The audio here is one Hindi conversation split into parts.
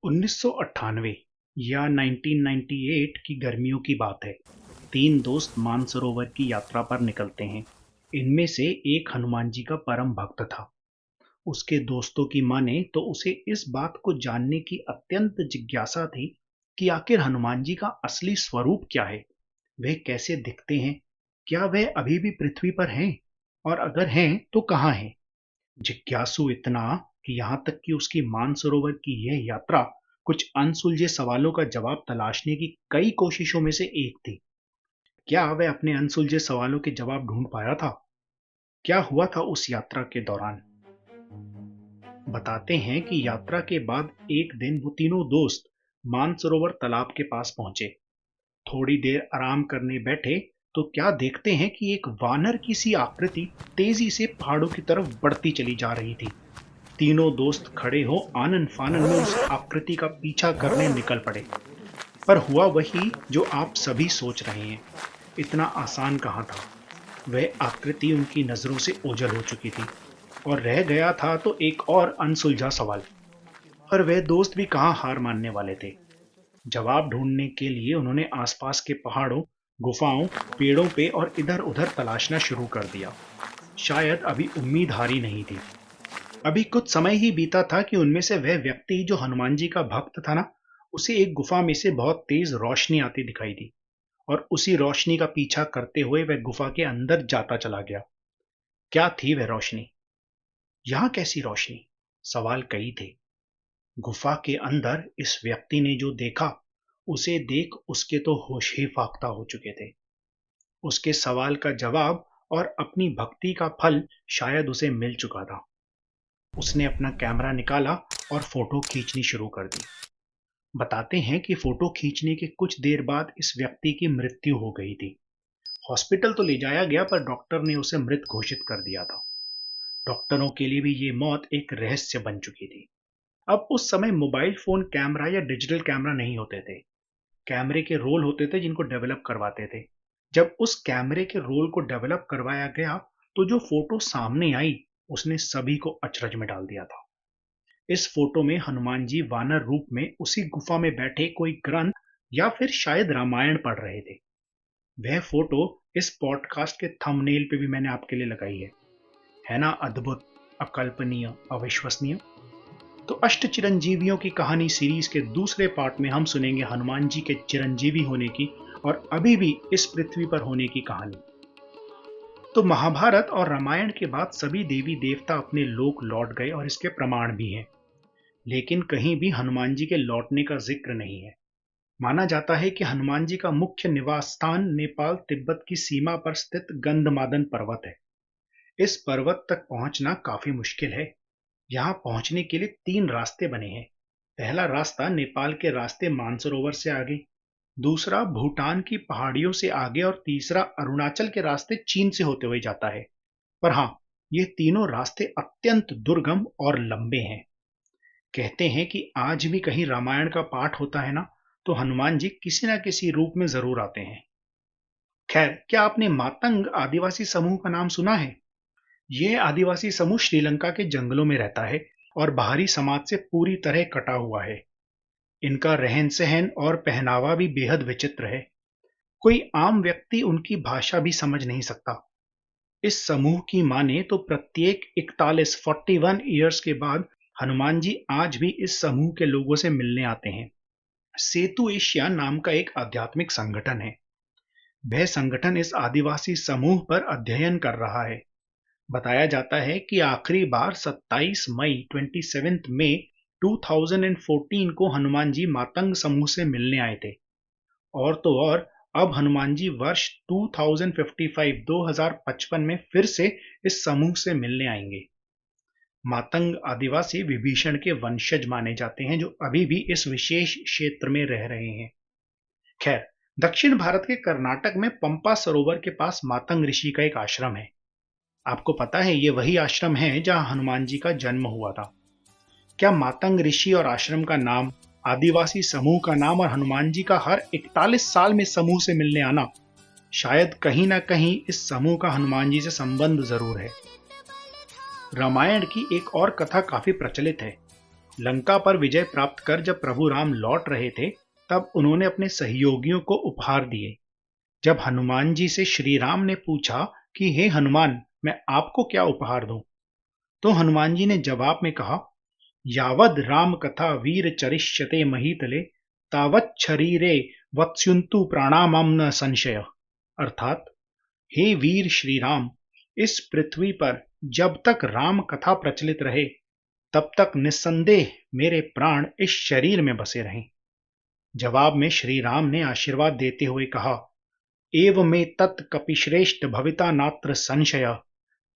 1998 या 1998 की गर्मियों की बात है। तीन दोस्त मानसरोवर की यात्रा पर निकलते हैं। इनमें से एक हनुमान जी का परम भक्त था। उसके दोस्तों की माने तो उसे इस बात को जानने की अत्यंत जिज्ञासा थी कि आखिर हनुमान जी का असली स्वरूप क्या है, वे कैसे दिखते हैं, क्या वे अभी भी पृथ्वी पर हैं, और अगर हैं तो कहाँ हैं। जिज्ञासु इतना कि यहाँ तक कि उसकी मानसरोवर की यह यात्रा कुछ अनसुलझे सवालों का जवाब तलाशने की कई कोशिशों में से एक थी। क्या वह अपने अनसुलझे सवालों के जवाब ढूंढ पाया था? क्या हुआ था उस यात्रा के दौरान? बताते हैं कि यात्रा के बाद एक दिन वो तीनों दोस्त मानसरोवर तालाब के पास पहुंचे। थोड़ी देर आराम करने बैठे तो क्या देखते हैं कि एक वानर की सी आकृति तेजी से पहाड़ों की तरफ बढ़ती चली जा रही थी। तीनों दोस्त खड़े हो आनन फानन में उस आकृति का पीछा करने निकल पड़े। पर हुआ वही जो आप सभी सोच रहे हैं। इतना आसान कहाँ था। वह आकृति उनकी नजरों से ओझल हो चुकी थी और रह गया था तो एक और अनसुलझा सवाल। पर वह दोस्त भी कहाँ हार मानने वाले थे। जवाब ढूंढने के लिए उन्होंने आसपास के पहाड़ों, गुफाओं, पेड़ों पे और इधर-उधर तलाशना शुरू कर दिया। शायद अभी उम्मीद हारी नहीं थी। अभी कुछ समय ही बीता था कि उनमें से वह व्यक्ति जो हनुमान जी का भक्त था ना, उसे एक गुफा में से बहुत तेज रोशनी आती दिखाई दी और उसी रोशनी का पीछा करते हुए वह गुफा के अंदर जाता चला गया। क्या थी वह रोशनी? यहाँ कैसी रोशनी? सवाल कई थे। गुफा के अंदर इस व्यक्ति ने जो देखा, उसे देख उसके तो होश ही फाख्ता हो चुके थे। उसके सवाल का जवाब और अपनी भक्ति का फल शायद उसे मिल चुका था। उसने अपना कैमरा निकाला और फोटो खींचनी शुरू कर दी। बताते हैं कि फोटो खींचने के कुछ देर बाद इस व्यक्ति की मृत्यु हो गई थी। हॉस्पिटल तो ले जाया गया पर डॉक्टर ने उसे मृत घोषित कर दिया था। डॉक्टरों के लिए भी ये मौत एक रहस्य बन चुकी थी। अब उस समय मोबाइल फोन कैमरा या डिजिटल कैमरा नहीं होते थे। कैमरे के रोल होते थे जिनको डेवलप करवाते थे। जब उस कैमरे के रोल को डेवलप करवाया गया तो जो फोटो सामने आई उसने सभी को अचरज में डाल दिया था। इस फोटो में हनुमान जी वानर रूप में उसी गुफा में बैठे कोई ग्रंथ या फिर शायद रामायण पढ़ रहे थे। वह फोटो इस पॉडकास्ट के थंबनेल पे भी मैंने आपके लिए लगाई है ना अद्भुत, अकल्पनीय, अविश्वसनीय। तो अष्ट चिरंजीवियों की कहानी सीरीज के दूसरे पार्ट में हम सुनेंगे हनुमान जी के चिरंजीवी होने की और अभी भी इस पृथ्वी पर होने की कहानी। तो महाभारत और रामायण के बाद सभी देवी देवता अपने लोक लौट गए और इसके प्रमाण भी हैं। लेकिन कहीं भी हनुमान जी के लौटने का जिक्र नहीं है। माना जाता है कि हनुमान जी का मुख्य निवास स्थान नेपाल तिब्बत की सीमा पर स्थित गंधमादन पर्वत है। इस पर्वत तक पहुंचना काफी मुश्किल है। यहाँ पहुंचने के लिए तीन रास्ते बने हैं। पहला रास्ता नेपाल के रास्ते मानसरोवर से आगे, दूसरा भूटान की पहाड़ियों से आगे और तीसरा अरुणाचल के रास्ते चीन से होते हुए जाता है। पर हाँ, ये तीनों रास्ते अत्यंत दुर्गम और लंबे हैं। कहते हैं कि आज भी कहीं रामायण का पाठ होता है ना, तो हनुमान जी किसी ना किसी रूप में जरूर आते हैं। खैर, क्या आपने मातंग आदिवासी समूह का नाम सुना है? यह आदिवासी समूह श्रीलंका के जंगलों में रहता है और बाहरी समाज से पूरी तरह कटा हुआ है। इनका रहन सहन और पहनावा भी बेहद विचित्र है। कोई आम व्यक्ति उनकी भाषा भी समझ नहीं सकता। इस समूह की माने तो प्रत्येक 41 ईयर्स के बाद हनुमान जी आज भी इस समूह के लोगों से मिलने आते हैं। सेतु एशिया नाम का एक आध्यात्मिक संगठन है। वह संगठन इस आदिवासी समूह पर अध्ययन कर रहा है। बताया जाता है कि आखिरी बार 27 मई 27 मई 2014 को हनुमान जी मातंग समूह से मिलने आए थे। और तो और अब हनुमान जी वर्ष 2055 में फिर से इस समूह से मिलने आएंगे। मातंग आदिवासी विभीषण के वंशज माने जाते हैं जो अभी भी इस विशेष क्षेत्र में रह रहे हैं। खैर, दक्षिण भारत के कर्नाटक में पंपा सरोवर के पास मातंग ऋषि का एक आश्रम है। आपको पता है ये वही आश्रम है जहां हनुमान जी का जन्म हुआ था। क्या मातंग ऋषि और आश्रम का नाम, आदिवासी समूह का नाम और हनुमान जी का हर 41 साल में समूह से मिलने आना, शायद कहीं ना कहीं इस समूह का हनुमान जी से संबंध जरूर है। रामायण की एक और कथा काफी प्रचलित है। लंका पर विजय प्राप्त कर जब प्रभु राम लौट रहे थे, तब उन्होंने अपने सहयोगियों को उपहार दिए। जब हनुमान जी से श्री राम ने पूछा कि हे हनुमान, मैं आपको क्या उपहार दूं, तो हनुमान जी ने जवाब में कहा, यावद राम कथा वीर चरिष्यते महीतले, तावत् शरीरे वत्स्युन्तु प्राणामम न संशय। अर्थात, हे वीर श्री राम, इस पृथ्वी पर जब तक राम कथा प्रचलित रहे, तब तक निस्संदेह मेरे प्राण इस शरीर में बसे रहें। जवाब में श्री राम ने आशीर्वाद देते हुए कहा, एव में तत् कपिश्रेष्ठ भविता नात्र संशय,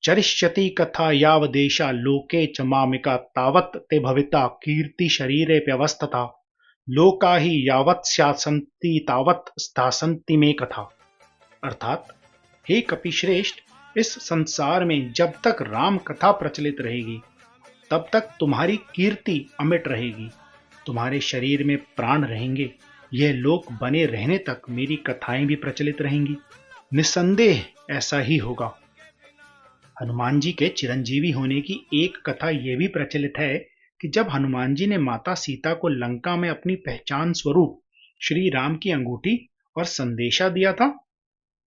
चरिष्यति कथा यावदेशा लोके च मामिका तावत् ते भविता कीर्ति शरीरे प्यवस्थता, लोका ही यावत् स्यासन्ति तावत् स्थासन्ति में कथा। अर्थात, हे कपिश्रेष्ठ, इस संसार में जब तक राम कथा प्रचलित रहेगी, तब तक तुम्हारी कीर्ति अमिट रहेगी, तुम्हारे शरीर में प्राण रहेंगे, यह लोक बने रहने तक मेरी कथाएं भी प्रचलित रहेंगी। निस्संदेह ऐसा ही होगा। हनुमान जी के चिरंजीवी होने की एक कथा यह भी प्रचलित है कि जब हनुमान जी ने माता सीता को लंका में अपनी पहचान स्वरूप श्री राम की अंगूठी और संदेशा दिया था,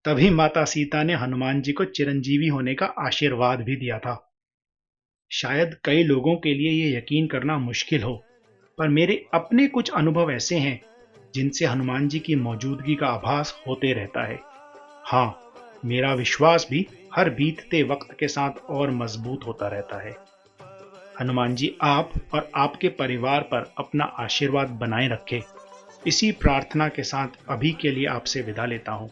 तभी माता सीता ने हनुमान जी को चिरंजीवी होने का आशीर्वाद भी दिया था। शायद कई लोगों के लिए यह यकीन करना मुश्किल हो, पर मेरे अपने कुछ अनुभव ऐसे हैं जिनसे हनुमान जी की मौजूदगी का आभास होते रहता है। हाँ, मेरा विश्वास भी हर बीतते वक्त के साथ और मजबूत होता रहता है। हनुमान जी आप और आपके परिवार पर अपना आशीर्वाद बनाए रखे, इसी प्रार्थना के साथ अभी के लिए आपसे विदा लेता हूँ।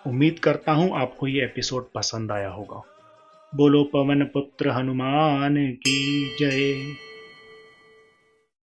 उम्मीद करता हूँ आपको ये एपिसोड पसंद आया होगा। बोलो पवन पुत्र हनुमान की जय।